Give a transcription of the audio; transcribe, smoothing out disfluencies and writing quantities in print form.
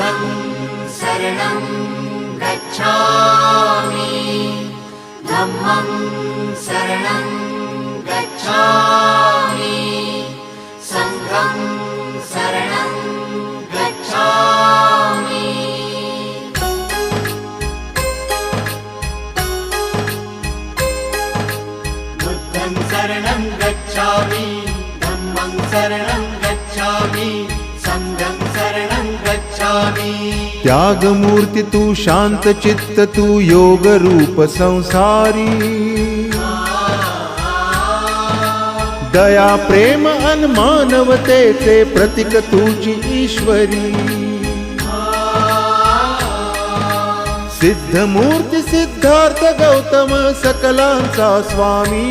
बुद्धं शरणं गच्छामि धम्मं शरणं गच्छामि संघं शरणं गच्छामि बुद्धं शरणं गच्छामि धम्मं शरणं गच्छामि संघं शरणं गच्छामि। त्याग मूर्ति तू शांत चित्त तू योग रूप संसारी दया प्रेम अन मानवतेचे प्रतीक तुझी ईश्वरी सिद्ध मूर्ती सिद्धार्थ गौतम सकलांचा स्वामी